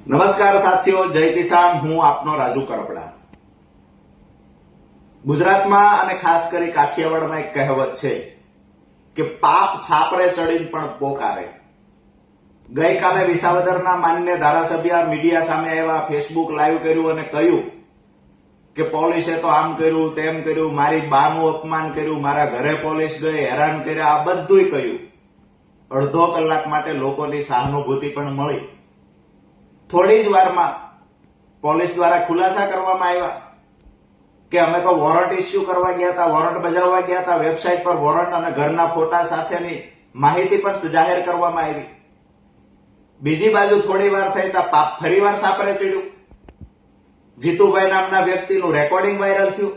નમસ્કાર સાથીઓ, જય કિસાન. હું આપનો રાજુ કરપડા. ગુજરાતમાં અને ખાસ કરી કાઠિયાવાડમાં એક કહેવત છે કે પાપ છાપરે ચડીને પણ પોકારે. ગઈકાલે વિસાવદરના માન્ય ધારાસભ્ય મીડિયા સામે આવ્યા, ફેસબુક લાઈવ કર્યું અને કહ્યું કે પોલીસે તો આમ કર્યું તેમ કર્યું, મારી બાનું અપમાન કર્યું, મારા ઘરે પોલીસ ગઈ, હેરાન કર્યા, આ બધુંય કહ્યું. અડધો કલાક માટે લોકોની સહાનુભૂતિ પણ મળી. થોડી જ વારમાં પોલીસ દ્વારા ખુલાસા કરવામાં આવ્યા કે અમે તો વોરંટ ઇસ્યુ કરવા ગયા હતા, વોરંટ બજાવવા ગયા હતા. વેબસાઇટ પર વોરંટ અને ઘરના ફોટા સાથેની માહિતી પણ જાહેર કરવામાં આવી. બીજી બાજુ થોડી વાર થઈ તો પાપ ફરીવાર સાપરે ચડ્યું. જીતુભાઈ નામના વ્યક્તિનું રેકોર્ડિંગ વાયરલ થયું.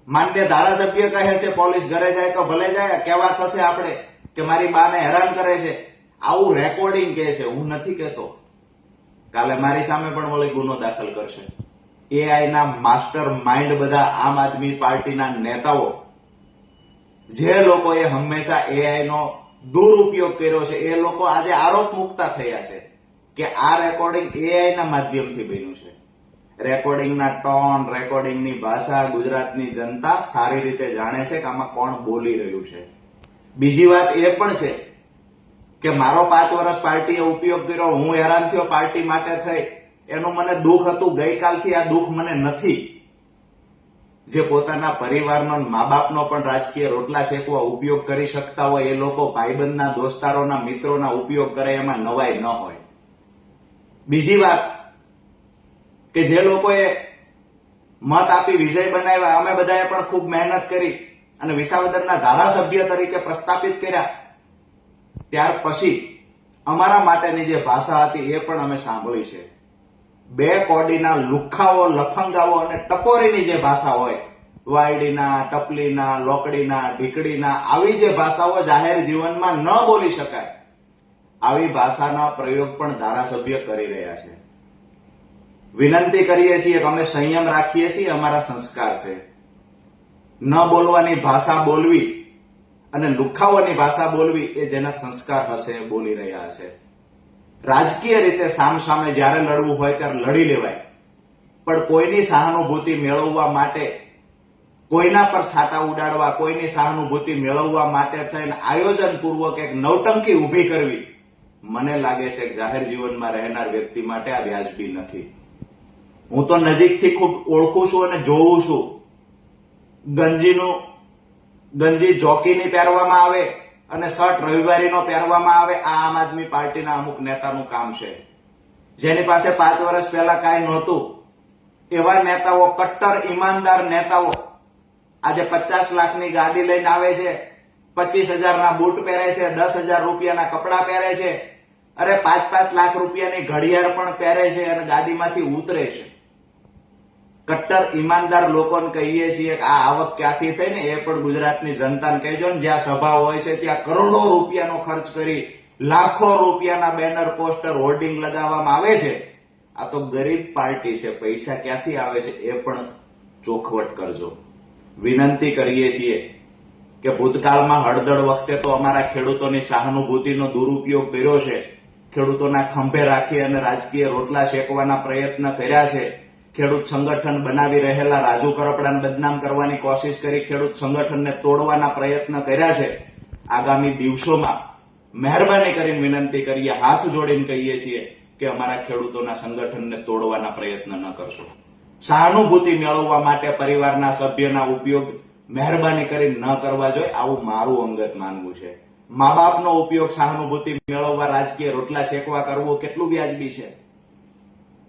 માન્ય ધારાસભ્ય કહે છે પોલીસ ઘરે જાય તો ભલે જાય, કેવા થશે આપણે કે મારી બાને હેરાન કરે છે. આવું રેકોર્ડિંગ કહે છે, હું નથી કહેતો. કાલે મારી સામે પણ વળી ગુનો દાખલ કરશે. એઆઈના માસ્ટર માઇન્ડ બધા આમ આદમી પાર્ટીના નેતાઓ, જે લોકોએ હંમેશા એઆઈનો દુરુપયોગ કર્યો છે, એ લોકો આજે આરોપ મુકતા થયા છે કે આ રેકોર્ડિંગ એઆઈના માધ્યમથી બન્યું છે. રેકોર્ડિંગના ટોન, રેકોર્ડિંગની ભાષા ગુજરાતની જનતા સારી રીતે જાણે છે કે આમાં કોણ બોલી રહ્યું છે. બીજી વાત એ પણ છે કે મારો 5 વર્ષ પાર્ટીએ ઉપયોગ કર્યો, હું હેરાન થયો પાર્ટી માટે થઈ, એનું મને દુઃખ હતું. ગઈકાલથી આ દુઃખ મને નથી. જે પોતાના પરિવારનો, મા બાપનો પણ રાજકીય રોટલા શેકવા ઉપયોગ કરી શકતા હોય, એ લોકો ભાઈબંધના, દોસ્તારોના, મિત્રોના ઉપયોગ કરે, એમાં નવાઈ ન હોય. બીજી વાત કે જે લોકોએ મત આપી વિજય બનાવ્યા, અમે બધાએ પણ ખૂબ મહેનત કરી અને વિસાવદરના ધારાસભ્ય તરીકે પ્રસ્થાપિત કર્યા. ત્યાર પછી અમારા માટેની જે ભાષા હતી એ પણ અમે સાંભળી છે. 2 કોડીના લુખ્ખાઓ, લફંગાઓ અને ટપોરીની જે ભાષા હોય, વાયડીના, ટપલીના, લોકડીના, ઢીકડીના, આવી જે ભાષાઓ જાહેર જીવનમાં ન બોલી શકાય, આવી ભાષાના પ્રયોગ પણ ધારાસભ્ય કરી રહ્યા છે. વિનંતી કરીએ છીએ કે અમે સંયમ રાખીએ છીએ, અમારા સંસ્કાર છે. ન બોલવાની ભાષા બોલવી અને લુખ્ખાઓની ભાષા બોલવી એ જેના સંસ્કાર હશે એ બોલી રહ્યા હશે. રાજકીય રીતે સામસામે જ્યારે લડવું હોય ત્યારે લડી લેવાય, પણ કોઈની સહાનુભૂતિ મેળવવા માટે, કોઈના પર છાંટા ઉડાડવા, કોઈની સહાનુભૂતિ મેળવવા માટે થઈને આયોજનપૂર્વક એક નવટંકી ઊભી કરવી, મને લાગે છે કે જાહેર જીવનમાં રહેનાર વ્યક્તિ માટે આ વ્યાજબી નથી. હું તો નજીકથી ખૂબ ઓળખું છું અને જોઉં છું. ગંજી જોકીની પહેરવામાં આવે અને શર્ટ રવિવારીનો પહેરવામાં આવે. આ આમ આદમી પાર્ટીના અમુક નેતાનું કામ છે. જેની પાસે 5 વર્ષ પહેલા કાંઈ નહોતું, એવા નેતાઓ, કટ્ટર ઈમાનદાર નેતાઓ આજે 50 લાખની ગાડી લઈને આવે છે, 25,000ના બૂટ પહેરે છે, 10,000 રૂપિયાના કપડા પહેરે છે, અરે 5-5 લાખ રૂપિયાની ઘડિયાળ પણ પહેરે છે અને ગાડીમાંથી ઉતરે છે. કટ્ટર ઈમાનદાર લોકોને કહીએ છીએ કે આ આવક ક્યાંથી થઈ ને એ પણ ગુજરાતની જનતાને કહેજો ને. જ્યાં સભા હોય છે ત્યાં કરોડો રૂપિયાનો ખર્ચ કરી લાખો રૂપિયાના બેનર, પોસ્ટર, હોર્ડિંગ લગાવવામાં આવે છે. આ તો ગરીબ પાર્ટી છે, પૈસા ક્યાંથી આવે છે એ પણ ચોખવટ કરજો. વિનંતી કરીએ છીએ કે ભૂતકાળમાં હળદળ વખતે તો અમારા ખેડૂતોની સહાનુભૂતિનો દુરુપયોગ કર્યો છે. ખેડૂતોના ખંભે રાખી અને રાજકીય રોટલા શેકવાના પ્રયત્ન કર્યા છે. ખેડૂત સંગઠન બનાવી રહેલા રાજુ કરપડાને બદનામ કરવાની કોશિશ કરી, ખેડૂત સંગઠનને તોડવાના પ્રયત્ન કર્યા છે. આગામી દિવસોમાં મહેરબાની કરીને વિનંતી કરીએ, હાથ જોડીને કહીએ છીએ કે અમારા ખેડૂતોના સંગઠનને તોડવાના પ્રયત્ન ન કરશો. સહાનુભૂતિ મેળવવા માટે પરિવારના સભ્યના ઉપયોગ મહેરબાની કરીને ન કરવા જોઈએ, આવું મારું અંગત માનવું છે. મા બાપનો ઉપયોગ સહાનુભૂતિ મેળવવા, રાજકીય રોટલા શેકવા કરવો કેટલું વ્યાજબી છે?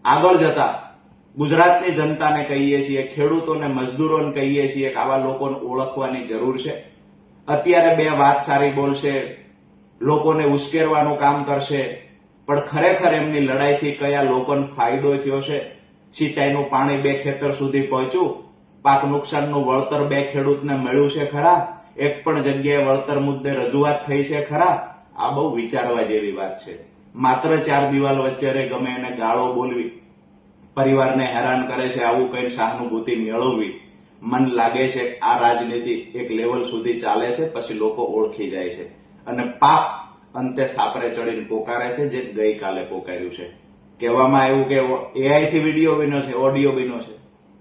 આગળ જતા ગુજરાતની જનતાને કહીએ છીએ, ખેડૂતોને, મજદૂરોને કહીએ છીએ કે આવા લોકોને ઓળખવાની જરૂર છે. અત્યારે 2 વાત સારી બોલશે, લોકોને ઉશ્કેરવાનું કામ કરશે, પણ ખરેખર એમની લડાઈથી કયા લોકોને ફાયદો થયો છે? સિંચાઈનું પાણી 2 ખેતર સુધી પહોંચ્યું, પાક નુકસાનનું વળતર 2 ખેડૂતને મળ્યું છે ખરા? એક પણ જગ્યાએ વળતર મુદ્દે રજૂઆત થઈ છે ખરા? આ બહુ વિચારવા જેવી વાત છે. માત્ર 4 દિવાલ વચ્ચે ગમે એને ગાળો બોલવી, પરિવારને હેરાન કરે છે, આવું કઈ સહાનુભૂતિ મેળવવી, મન લાગે છે આ રાજનીતિ એક લેવલ સુધી ચાલે છે, પછી લોકો ઓળખી જાય છે અને પાપ અંતે સાપરે ચડીને પોકારે છે, જે ગઈકાલે પોકાર્યું છે. કહેવામાં આવ્યું કે એઆઈ થી વિડીયો બન્યો છે, ઓડિયો બન્યો છે.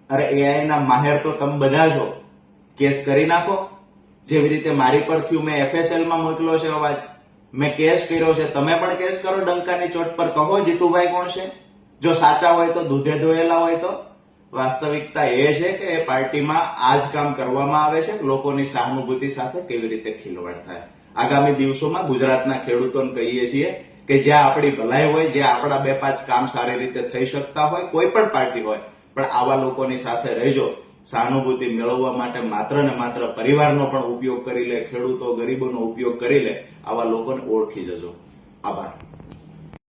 અરે એઆઈ ના માહેર તો તમે બધા છો, કેસ કરી નાખો. જેવી રીતે મારી પર થયું, મેં FSL માં મોકલ્યો છે અવાજ, મેં કેસ કર્યો છે, તમે પણ કેસ કરો ડંકાની ચોટ પર. કહો જીતુભાઈ કોણ છે, જો સાચા હોય તો, દૂધે ધોયેલા હોય તો. વાસ્તવિકતા એ છે કે એ પાર્ટીમાં આ જ કામ કરવામાં આવે છે, લોકોની સહાનુભૂતિ સાથે કેવી રીતે ખિલવાડ થાય. આગામી દિવસોમાં ગુજરાતના ખેડૂતોને કહીએ છીએ કે જ્યાં આપણી ભલાઈ હોય, જ્યાં આપણા 2-5 કામ સારી રીતે થઈ શકતા હોય, કોઈ પણ પાર્ટી હોય, પણ આવા લોકોની સાથે રહેજો. સહાનુભૂતિ મેળવવા માટે માત્ર ને માત્ર પરિવારનો પણ ઉપયોગ કરી લે, ખેડૂતો ગરીબોનો ઉપયોગ કરી લે, આવા લોકોને ઓળખી જજો. આભાર.